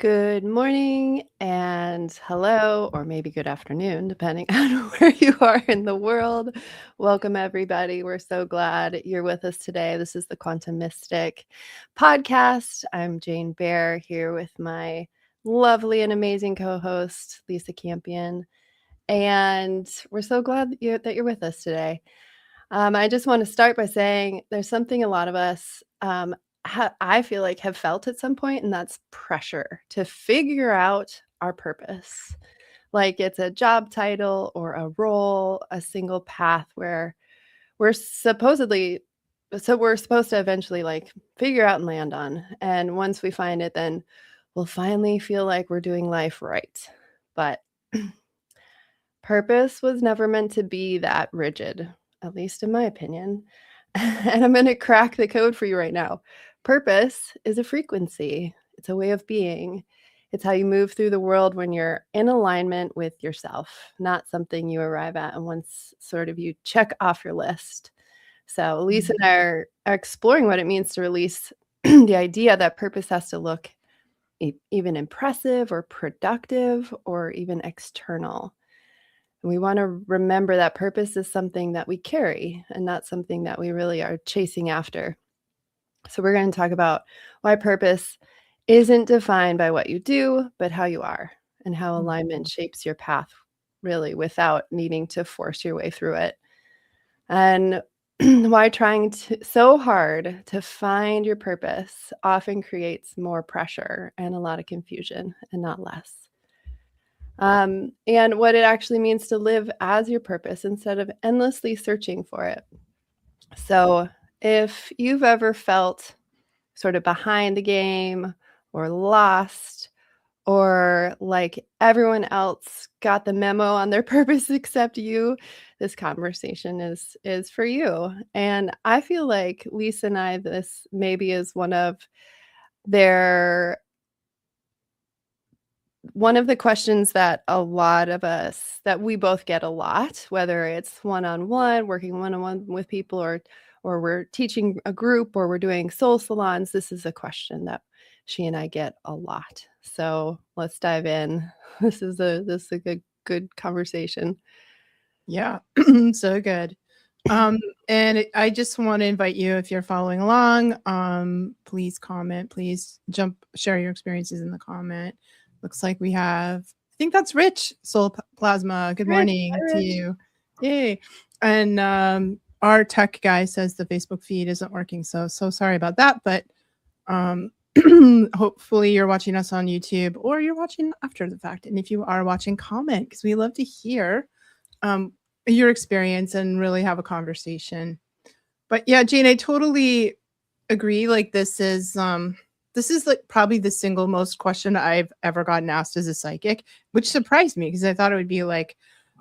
Good morning and hello, or maybe good afternoon, depending on where you are in the world. Welcome, everybody. We're so glad you're with us today. This is the Quantum Mystic podcast. I'm Jane Bear here with my lovely and amazing co host, Lisa Campion. And we're so glad that you're with us today. I just want to start by saying there's something a lot of us I feel like have felt at some point, and that's pressure to figure out our purpose. Like it's a job title or a role, a single path where we're supposedly we're supposed to eventually like figure out and land on. And once we find it, then we'll finally feel like we're doing life right. But purpose was never meant to be that rigid, at least in my opinion. And I'm going to crack the code for you right now. Purpose is a frequency, it's a way of being. It's how you move through the world when you're in alignment with yourself, not something you arrive at and once sort of you check off your list. So, Elise and I are exploring what it means to release the idea that purpose has to look even impressive or productive or even external. And we want to remember that purpose is something that we carry and not something that we really are chasing after. So, we're going to talk about why purpose isn't defined by what you do, but how you are and how alignment shapes your path, really, without needing to force your way through it. And why trying so hard to find your purpose often creates more pressure and a lot of confusion and not less. And what it actually means to live as your purpose instead of endlessly searching for it. So, if you've ever felt sort of behind the game or lost, or like everyone else got the memo on their purpose except you, this conversation is for you. And I feel like Lisa and I, this maybe is their one of the questions that a lot of us that we both get a lot, whether it's one-on-one, working one-on-one with people, or we're teaching a group, or we're doing soul salons, this is a question that she and I get a lot. So let's dive in. This is a good conversation. Yeah, so good. And I just want to invite you, if you're following along, please comment, please share your experiences in the comment. Looks like we have, I think that's Rich Soul Plasma. Good morning to you. Yay. And our tech guy says the Facebook feed isn't working. So sorry about that. But hopefully you're watching us on YouTube or you're watching after the fact. And if you are watching, comment, because we love to hear your experience and really have a conversation. But yeah, Jane, I totally agree. Like this is like probably the single most question I've ever gotten asked as a psychic, which surprised me because I thought it would be like,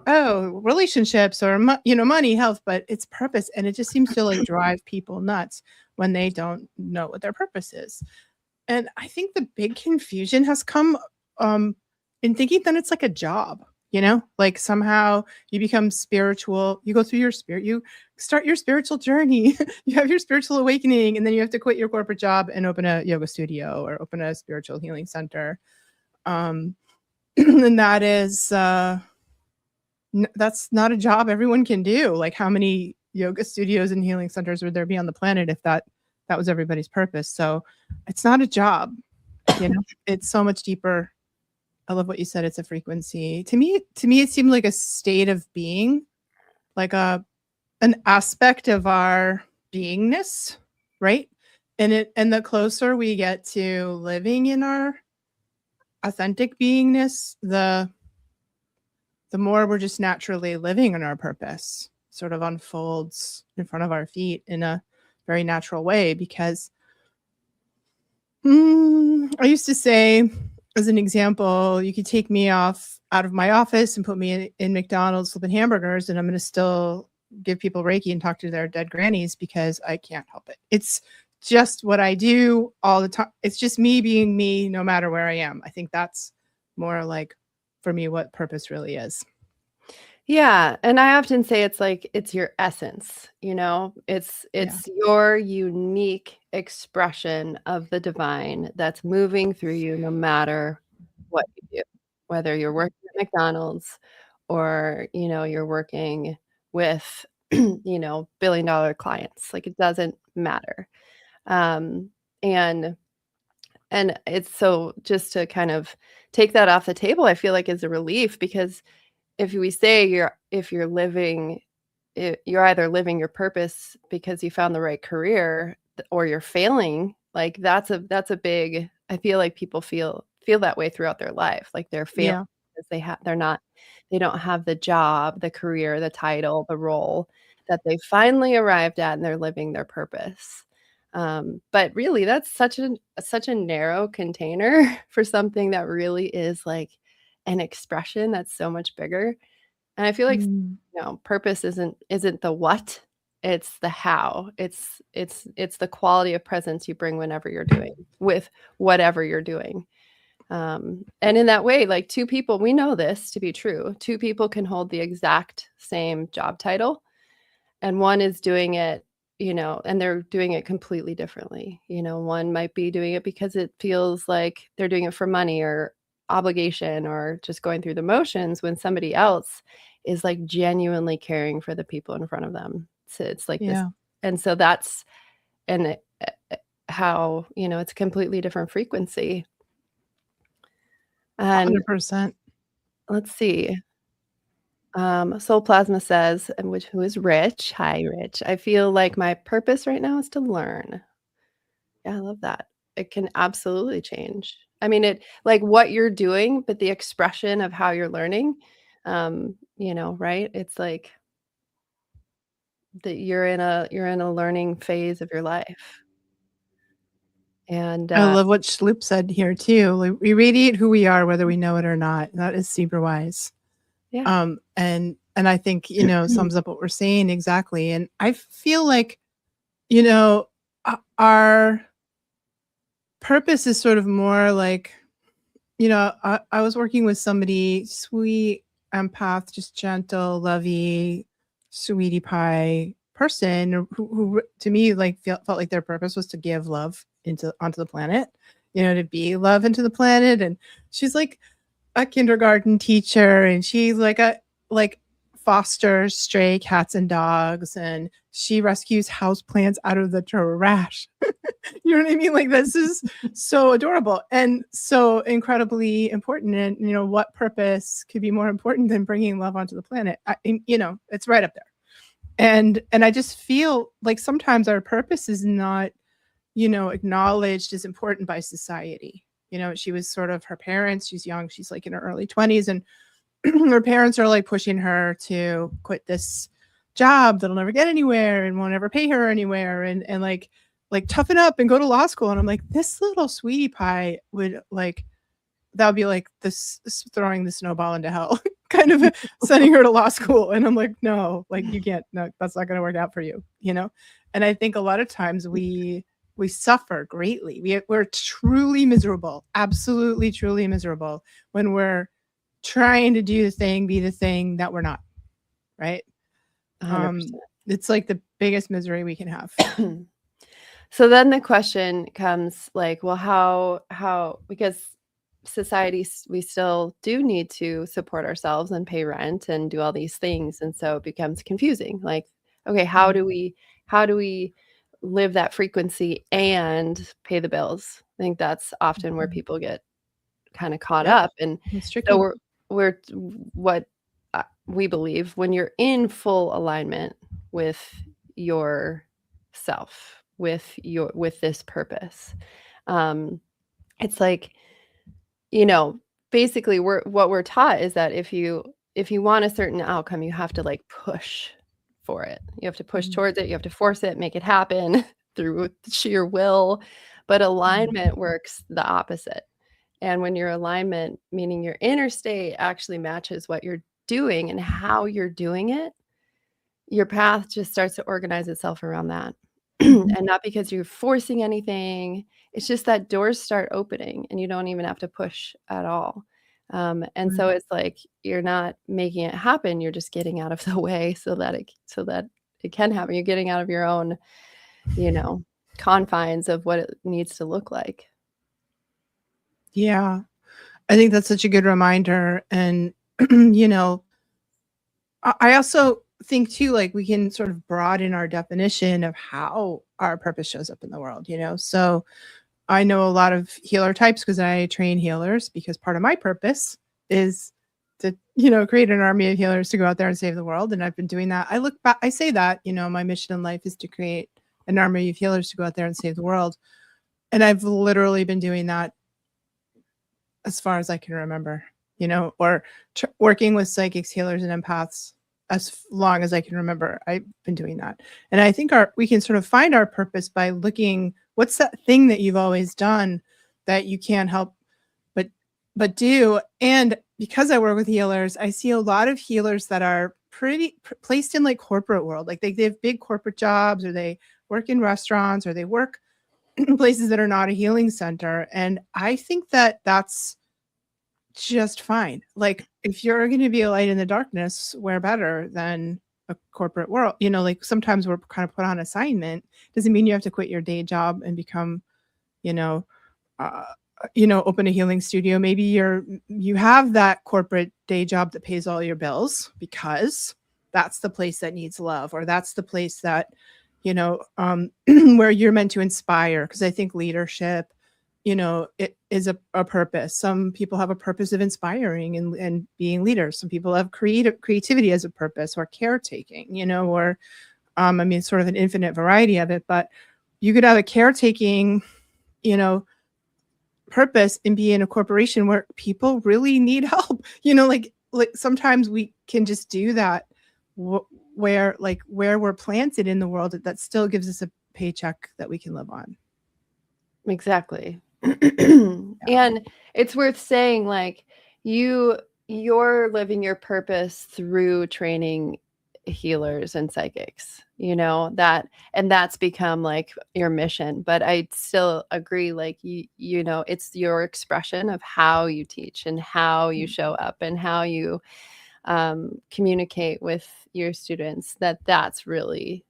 oh, relationships or money, health, but it's purpose. And it just seems to like drive people nuts when they don't know what their purpose is. And I think the big confusion has come in thinking that it's like a job. Like somehow you become spiritual, you go through your spirit, you start your spiritual journey, you have your spiritual awakening, and then you have to quit your corporate job and open a yoga studio or open a spiritual healing center. And that is, that's not a job everyone can do. Like how many yoga studios and healing centers would there be on the planet if that was everybody's purpose? So it's not a job, it's so much deeper. I love what you said. It's a frequency. To me, it seemed like a state of being, like an aspect of our beingness, right? And the closer we get to living in our authentic beingness, the more we're just naturally living in our purpose, sort of unfolds in front of our feet in a very natural way. Because I used to say, as an example, you could take me out of my office and put me in McDonald's flipping hamburgers, and I'm going to still give people Reiki and talk to their dead grannies because I can't help it. It's just what I do all the time. It's just me being me no matter where I am. I think that's more like, for me, what purpose really is. Yeah, and I often say it's like it's your essence, it's your unique expression of the divine that's moving through you no matter what you do, whether you're working at McDonald's or, you're working with, billion-dollar clients. Like, it doesn't matter. Um, and and it's so just to kind of take that off the table, I feel like is a relief because if we say if you're living you're either living your purpose because you found the right career or you're failing, like that's a big I feel like people feel that way throughout their life, like they're failing Yeah. because they don't have the job, the career, the title, the role that they finally arrived at and they're living their purpose. But really that's such a narrow container for something that really is like an expression that's so much bigger. And I feel like, Mm. purpose isn't the what, it's the how. It's the quality of presence you bring whenever you're doing with whatever you're doing. And in that way, like two people, we know this to be true. Two people can hold the exact same job title, and one is doing it, and they're doing it completely differently. One might be doing it because it feels like they're doing it for money or obligation or just going through the motions when somebody else is like genuinely caring for the people in front of them. So it's like this. Yeah. And so that's and how, it's a completely different frequency. And 100%. let's see. Soul Plasma says, and who is Rich. Hi, Rich. I feel like my purpose right now is to learn. Yeah, I love that. It can absolutely change. I mean, it like what you're doing, but the expression of how you're learning, right? It's like that you're in a learning phase of your life. And I love what Schloop said here too. Like, we radiate who we are, whether we know it or not. That is super wise. yeah. And I think, sums up what we're saying exactly. And I feel like, you know, our purpose is sort of more like, I was working with somebody sweet, empath, just gentle, lovey, sweetie pie person who to me like felt like their purpose was to give love onto the planet, to be love into the planet. And she's like a kindergarten teacher, and she's like fosters stray cats and dogs, and she rescues houseplants out of the trash. You know what I mean? Like, this is so adorable and so incredibly important. And what purpose could be more important than bringing love onto the planet? It's right up there. And I just feel like sometimes our purpose is not, acknowledged as important by society. She was sort of her parents. She's young. She's like in her early 20s, and her parents are like pushing her to quit this job that'll never get anywhere and won't ever pay her anywhere, and like toughen up and go to law school. And I'm like, this little sweetie pie would like, that would be like this throwing the snowball into hell, kind of sending her to law school. And I'm like, no, like you can't, no, that's not going to work out for you, And I think a lot of times we suffer greatly. We're truly miserable, absolutely, truly miserable when we're trying to do the thing, be the thing that we're not, right? 100%. It's like the biggest misery we can have. So then the question comes like, well, how because society, we still do need to support ourselves and pay rent and do all these things. And so it becomes confusing. Like, okay, how do we live that frequency and pay the bills? I think that's often where people get kind of caught Yep. up. And It's tricky. so we're what we believe when you're in full alignment with yourself, with this purpose. It's like, basically what we're taught is that if you want a certain outcome, you have to like push for it. You have to push towards it. You have to force it, make it happen through sheer will. But alignment works the opposite. And when your alignment, meaning your inner state, actually matches what you're doing and how you're doing it, your path just starts to organize itself around that. And not because you're forcing anything. It's just that doors start opening and you don't even have to push at all. And so it's like you're not making it happen. You're just getting out of the way so that it can happen. You're getting out of your own, confines of what it needs to look like. Yeah. I think that's such a good reminder. And, you know, I also think too, like we can sort of broaden our definition of how our purpose shows up in the world, you know? So I know a lot of healer types because I train healers, because part of my purpose is to, you know, create an army of healers to go out there and save the world. And I've been doing that. I look back, I say that, you know, my mission in life is to create an army of healers to go out there and save the world. And I've literally been doing that as far as I can remember, you know, or working with psychics, healers, and empaths as long as I can remember. I've been doing that. And I think we can sort of find our purpose by looking, what's that thing that you've always done that you can't help but do. And because I work with healers, I see a lot of healers that are pretty placed in like corporate world. Like they have big corporate jobs, or they work in restaurants, or they work in places that are not a healing center. And I think that that's just fine. Like if you're going to be a light in the darkness, where better than a corporate world? You know, like sometimes we're kind of put on assignment. Doesn't mean you have to quit your day job and become, you know, uh, open a healing studio. Maybe you have that corporate day job that pays all your bills because that's the place that needs love, or that's the place that, you know, where you're meant to inspire. Because I think leadership, you know, it is a purpose. Some people have a purpose of inspiring and being leaders. Some people have creativity as a purpose, or caretaking, you know, or I mean, sort of an infinite variety of it. But you could have a caretaking, you know, purpose and be in a corporation where people really need help. You know, like sometimes we can just do that where we're planted in the world, that still gives us a paycheck that we can live on. Exactly. And it's worth saying, like, you're living your purpose through training healers and psychics, you know, and that's become like your mission. But I still agree, like, you know, it's your expression of how you teach and how you show up and how you communicate with your students, that's really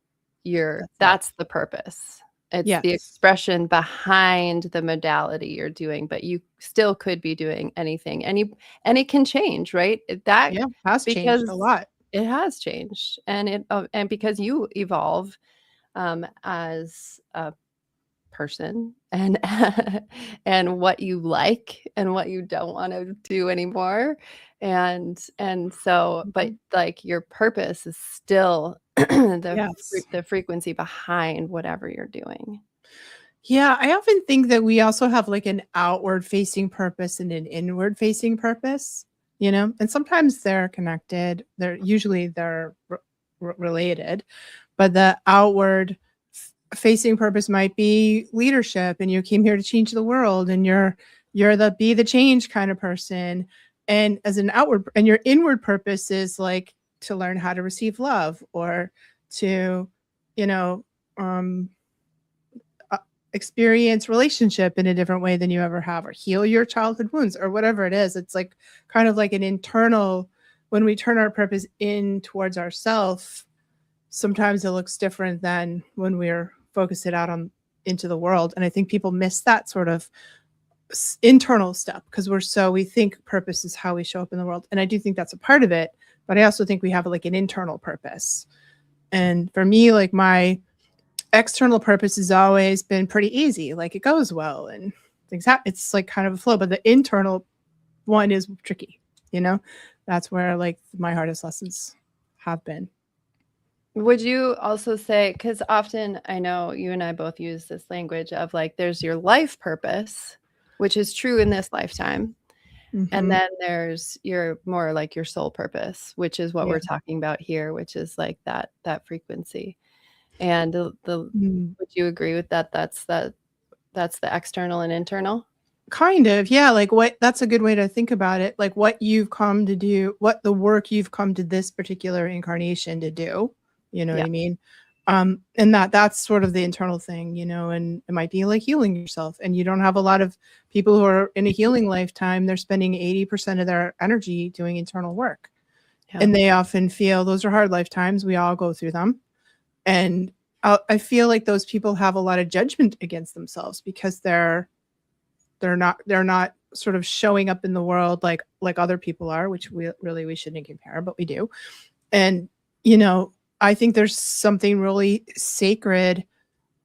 that's the purpose. It's the expression behind the modality you're doing, but you still could be doing anything, and it can change, right? That has changed a lot. It has changed, and because you evolve as a person, and and what you like and what you don't want to do anymore, and so, but like your purpose is still the frequency behind whatever you're doing. Yeah, I often think that we also have like an outward facing purpose and an inward facing purpose, you know, and sometimes they're connected. They're related, but the outward facing purpose might be leadership, and you came here to change the world, and you're the be the change kind of person. And as an outward, and your inward purpose is like to learn how to receive love, or to, you know, experience relationship in a different way than you ever have, or heal your childhood wounds, or whatever it is. It's like kind of like an internal, when we turn our purpose in towards ourselves, sometimes it looks different than when we're focused it out on into the world. And I think people miss that sort of internal step because we think purpose is how we show up in the world. And I do think that's a part of it, but I also think we have like an internal purpose. And for me, like my external purpose has always been pretty easy. Like it goes well and things it's like kind of a flow, but the internal one is tricky, you know. That's where like my hardest lessons have been. Would you also say, because often I know you and I both use this language of like, there's your life purpose, which is true in this lifetime. And then there's your more like your soul purpose, which is what we're talking about here, which is like that frequency. And would you agree with that? That's the external and internal? Kind of, yeah. Like that's a good way to think about it. Like what you've come to do, what the work you've come to this particular incarnation to do. You know what I mean? And that's sort of the internal thing, you know, and it might be like healing yourself. And you don't have a lot of people who are in a healing lifetime. They're spending 80% of their energy doing internal work. And they often feel those are hard lifetimes. We all go through them. And I feel like those people have a lot of judgment against themselves because they're not sort of showing up in the world like other people are, which we shouldn't compare, but we do. And I think there's something really sacred,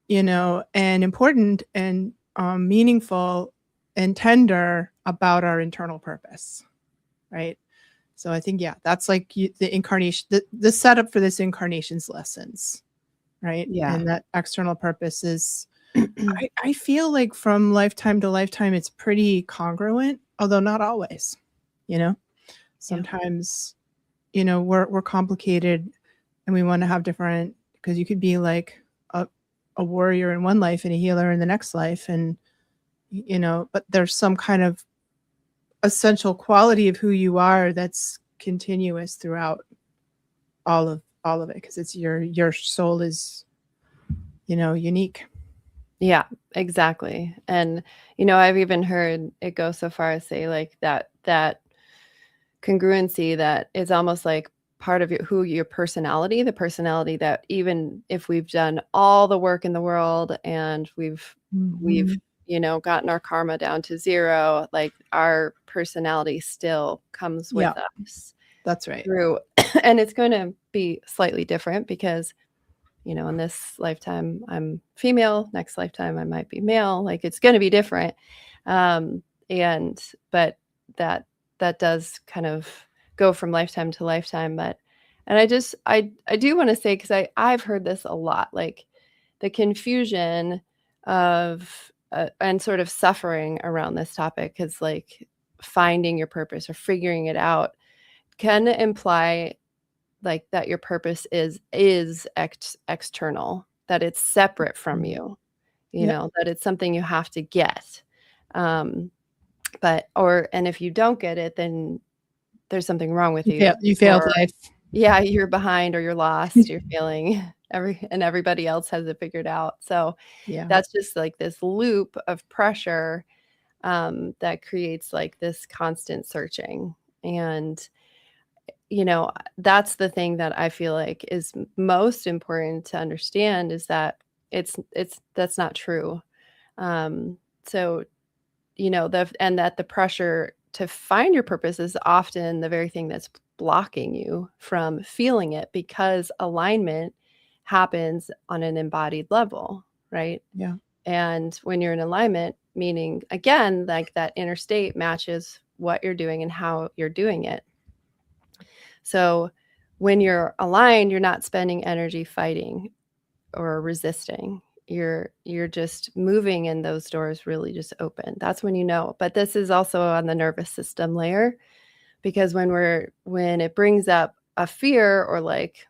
and important and meaningful and tender about our internal purpose, right? So I think, yeah, that's like the incarnation, the setup for this incarnation's lessons, right? Yeah. And that external purpose is, I feel like from lifetime to lifetime, it's pretty congruent, although not always, sometimes, we're complicated and we want to have different, because you could be like a warrior in one life and a healer in the next life. And, but there's some kind of essential quality of who you are that's continuous throughout all of it, because it's your soul is unique. Yeah, exactly. And I've even heard it go so far as say like that congruency that is almost like part of your personality, the personality that even if we've done all the work in the world and we've gotten our karma down to zero, like our personality still comes with us. That's right. Through and it's going to be slightly different because in this lifetime I'm female, next lifetime I might be male, like it's going to be different. But that does kind of go from lifetime to lifetime. And I do want to say, because I've heard this a lot, like the confusion of and sort of suffering around this topic is like finding your purpose or figuring it out can imply like that your purpose is external, that it's separate from you, that it's something you have to get. And if you don't get it, then there's something wrong with you. You failed life. Yeah, you're behind or you're lost, you're failing, everybody else has it figured out. So that's just like this loop of pressure that creates like this constant searching. And that's the thing that I feel like is most important to understand, is that that's not true. So, and that the pressure to find your purpose is often the very thing that's blocking you from feeling it, because alignment happens on an embodied level, right? Yeah. And when you're in alignment, meaning again, like that inner state matches what you're doing and how you're doing it. So when you're aligned, you're not spending energy fighting or resisting. You're just moving, and those doors really just open. That's when you know. But this is also on the nervous system layer, because when it brings up a fear or like,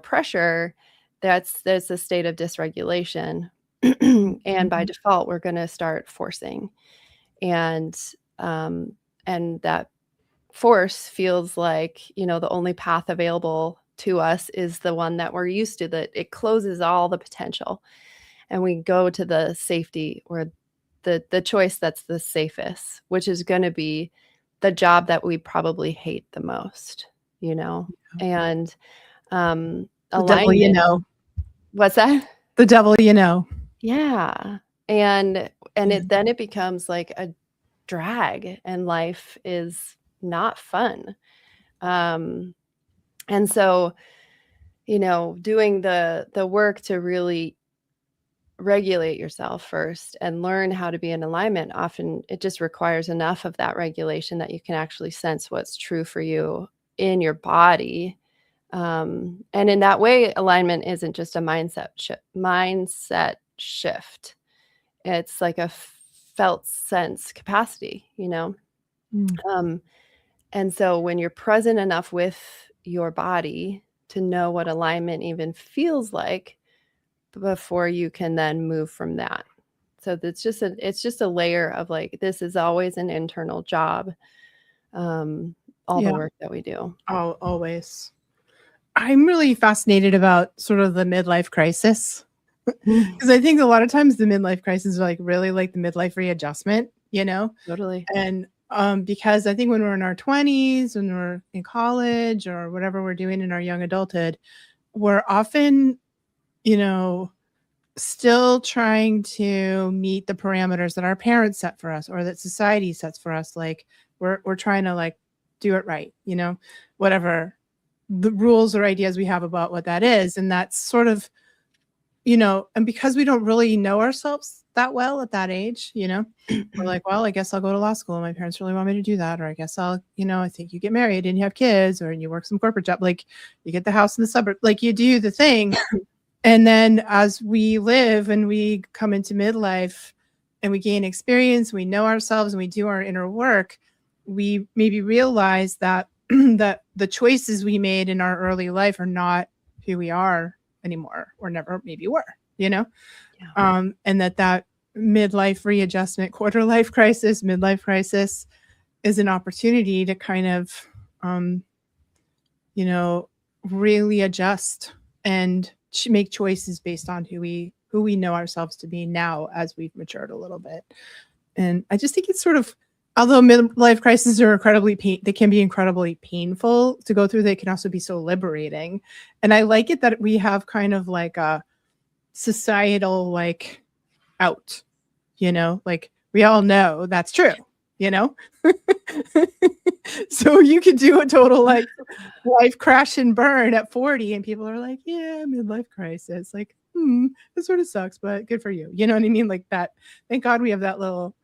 pressure, that's a state of dysregulation. And by default, we're going to start forcing. And that force feels like, the only path available to us is the one that we're used to, that it closes all the potential. And we go to the safety, or the choice that's the safest, which is going to be the job that we probably hate the most, and the devil, What's that? The devil, Yeah. And it becomes like a drag, and life is not fun. And so, doing the work to really regulate yourself first and learn how to be in alignment, often it just requires enough of that regulation that you can actually sense what's true for you in your body. And in that way, alignment isn't just a mindset shift. It's like a felt sense capacity, and so when you're present enough with your body to know what alignment even feels like, before you can then move from that. So it's just a layer of like, this is always an internal job. All the work that we do. Oh, always. I'm really fascinated about sort of the midlife crisis, because I think a lot of times the midlife crisis is like really like the midlife readjustment, Totally. And because I think when we're in our 20s, when we're in college or whatever we're doing in our young adulthood, we're often you know, still trying to meet the parameters that our parents set for us or that society sets for us. Like we're trying to like do it right, you know, whatever the rules or ideas we have about what that is. And that's sort of, you know, and because we don't really know ourselves that well at that age, you know, we're like, well, I guess I'll go to law school. My parents really want me to do that. Or I guess I'll, you know, I think you get married and you have kids or you work some corporate job. Like you get the house in the suburb, like you do the thing. And then as we live and we come into midlife and we gain experience, we know ourselves and we do our inner work, we maybe realize that that the choices we made in our early life are not who we are anymore or never maybe were, you know? Yeah. And that midlife readjustment, quarter life crisis, midlife crisis is an opportunity to kind of, you know, really adjust and make choices based on who we know ourselves to be now as we've matured a little bit. And I just think it's sort of, although midlife crises are they can be incredibly painful to go through, they can also be so liberating. And I like it that we have kind of like a societal like out, you know, like we all know that's true, you know. So you could do a total like life crash and burn at 40 and people are like, yeah, midlife crisis, like it sort of sucks, but good for you, you know what I mean? Like that, thank God we have that little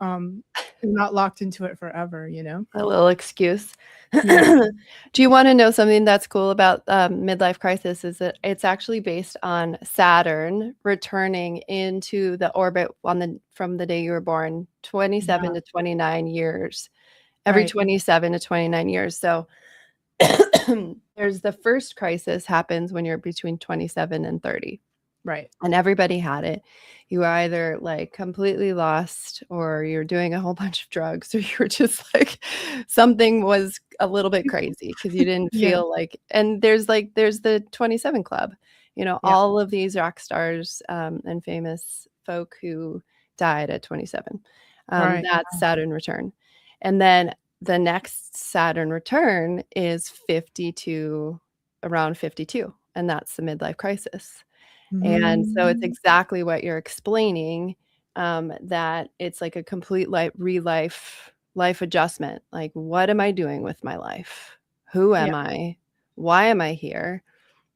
we're not locked into it forever, you know. A little excuse. Yeah. Do you wanna know something that's cool about, midlife crisis is that it's actually based on Saturn returning into the orbit from the day you were born, 27 Yeah. to 29 years, every Right. 27 to 29 years, so there's the first crisis happens when you're between 27 and 30. Right. And everybody had it. You were either, like, completely lost or you're doing a whole bunch of drugs or you were just, like something was a little bit crazy because you didn't Yeah. feel like and there's the 27 Club, you know, Yeah. all of these rock stars, and famous folk who died at 27. Right. That's Saturn return. And then the next Saturn return is 50 to around 52, and that's the midlife crisis. And so it's Mm. exactly what you're explaining, that it's like a complete life adjustment. Like, what am I doing with my life? Who Yeah. am I? Why am I here?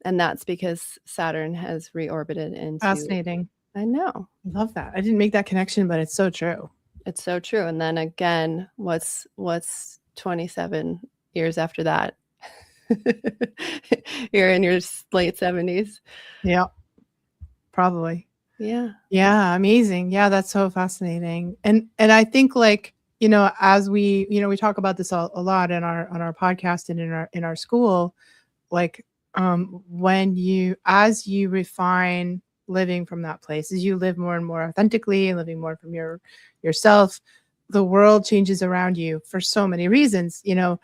And that's because Saturn has reorbited into Fascinating. I know. I love that. I didn't make that connection, but it's so true. It's so true. And then again, what's 27 years after that? You're in your late 70s. Yeah. Probably. Yeah. Yeah, amazing. Yeah, that's so fascinating. And I think like, you know, as we, you know, we talk about this a lot in our on our podcast and in our school, like when you as you refine living from that place, as you live more and more authentically and living more from yourself, the world changes around you for so many reasons, you know,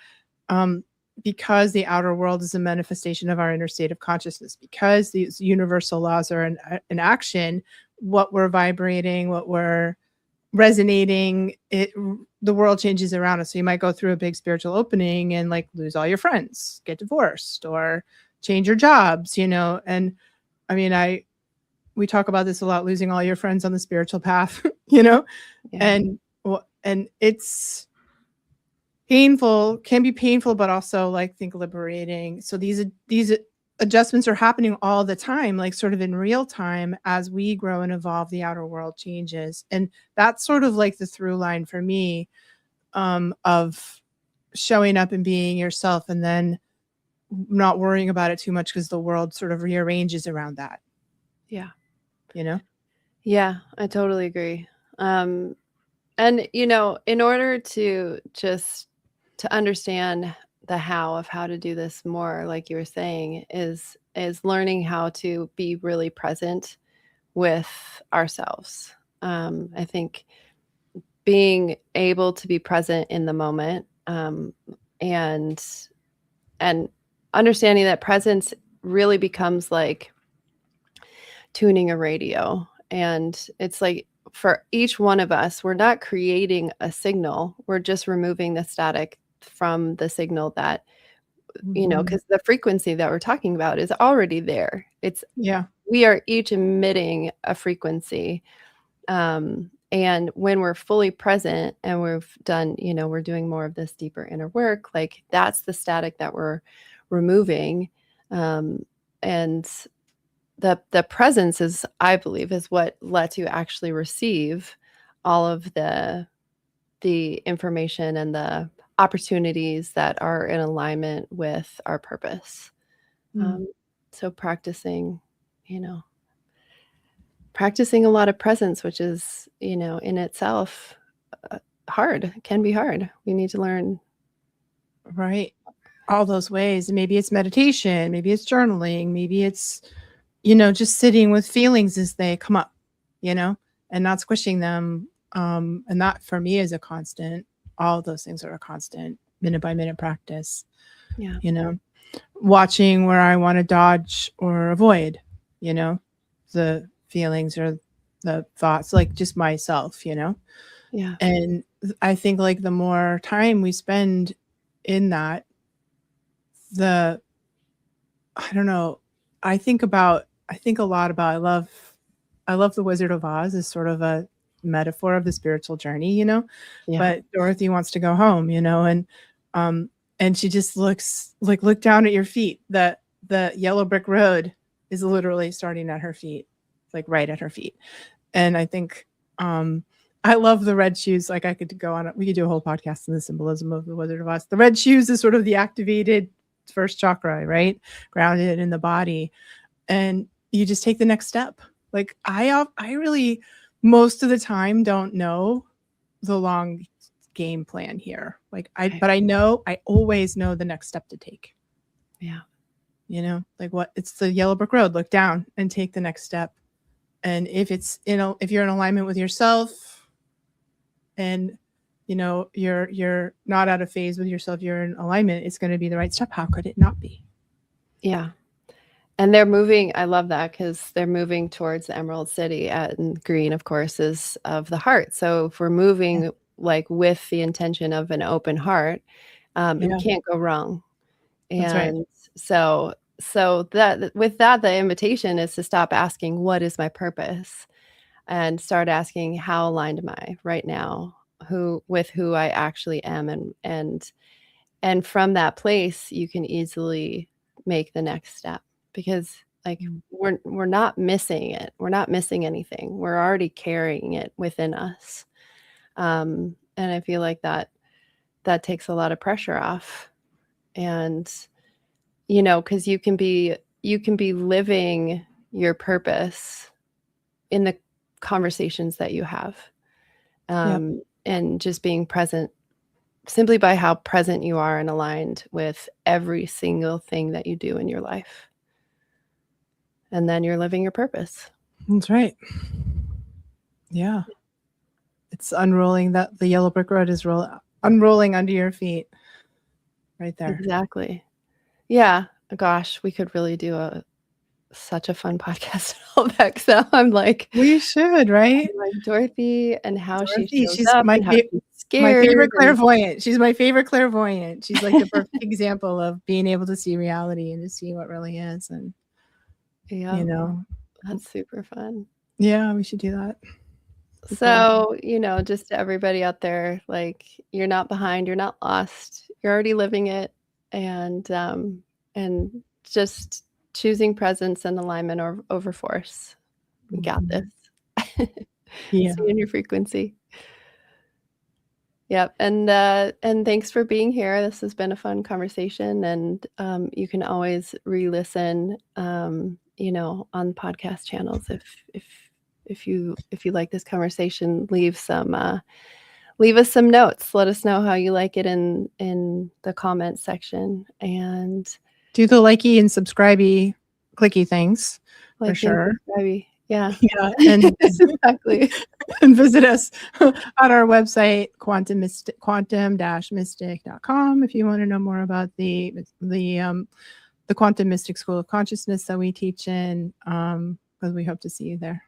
um, because the outer world is a manifestation of our inner state of consciousness, because these universal laws are in action, what we're vibrating, what we're resonating, the world changes around us. So you might go through a big spiritual opening and like lose all your friends, get divorced, or change your jobs, you know. And I mean, we talk about this a lot, losing all your friends on the spiritual path, you know, Yeah. and it's painful, can be painful, but also like think liberating. So these adjustments are happening all the time, like sort of in real time as we grow and evolve, the outer world changes. And that's sort of like the through line for me, of showing up and being yourself and then not worrying about it too much because the world sort of rearranges around that, Yeah. you know? Yeah, I totally agree. And you know, in order to just to understand the how to do this more, like you were saying, is learning how to be really present with ourselves. I think being able to be present in the moment, and and understanding that presence really becomes like tuning a radio. And it's like for each one of us, we're not creating a signal, we're just removing the static from the signal that, you know, Mhm. because the frequency that we're talking about is already there. It's Yeah. we are each emitting a frequency. And when we're fully present and we've done, we're doing more of this deeper inner work, like that's the static that we're removing. And the presence is, I believe, is what lets you actually receive all of the information and the opportunities that are in alignment with our purpose. So practicing a lot of presence, which is, in itself hard, can be hard. We need to learn. Right. All those ways. And maybe it's meditation, maybe it's journaling, maybe it's, just sitting with feelings as they come up, and not squishing them. And that for me is a constant. All those things are a constant, minute by minute practice. Yeah. Watching where I want to dodge or avoid, the feelings or the thoughts, like just myself, Yeah. And I think like the more time we spend in that, I don't know, I think a lot about, I love the Wizard of Oz as sort of a metaphor of the spiritual journey, Yeah. but Dorothy wants to go home, and she just look down at your feet. The yellow brick road is literally starting at her feet, like right at her feet. And I think, I love the red shoes. Like we could do a whole podcast on the symbolism of the Wizard of Oz. The red shoes is sort of the activated first chakra, right? Grounded in the body. And you just take the next step. Like I really, most of the time, don't know the long game plan here. Like but I always know the next step to take. Yeah. Like it's the yellow brick road. Look down and take the next step. And if if you're in alignment with yourself, and you're not out of phase with yourself, you're in alignment, it's going to be the right step. How could it not be? Yeah. And they're moving, I love that, because they're moving towards the Emerald City, and green, of course, is of the heart. So if we're moving like with the intention of an open heart, it can't go wrong. That's right. And so that with that, the invitation is to stop asking, what is my purpose? And start asking, how aligned am I right now with who I actually am? And from that place, you can easily make the next step, because like we're not missing it. We're not missing anything. We're already carrying it within us. And I feel like that takes a lot of pressure off. And, because you can be living your purpose in the conversations that you have, and just being present simply by how present you are and aligned with every single thing that you do in your life. And then you're living your purpose. That's right. Yeah. It's unrolling the yellow brick road is unrolling under your feet right there. Exactly. Yeah. Gosh, we could really do such a fun podcast all back. So I'm like, we should, right? Like Dorothy and how she shows she's up, my and how she's scared. My favorite clairvoyant. She's my favorite clairvoyant. She's like the perfect example of being able to see reality and to see what really is. And that's super fun. Yeah, we should do that. So, just to everybody out there, like, you're not behind, you're not lost, you're already living it. And just choosing presence and alignment over force. You got this. Yeah. See in your frequency. Yep. And thanks for being here. This has been a fun conversation, and you can always re-listen, on podcast channels. If you like this conversation, leave us some notes. Let us know how you like it in the comments section, and do the likey and subscribey clicky things for sure. Yeah. And exactly. And visit us on our website, quantum-mystic.com, if you want to know more about the Quantum Mystic School of Consciousness that we teach in, because we hope to see you there.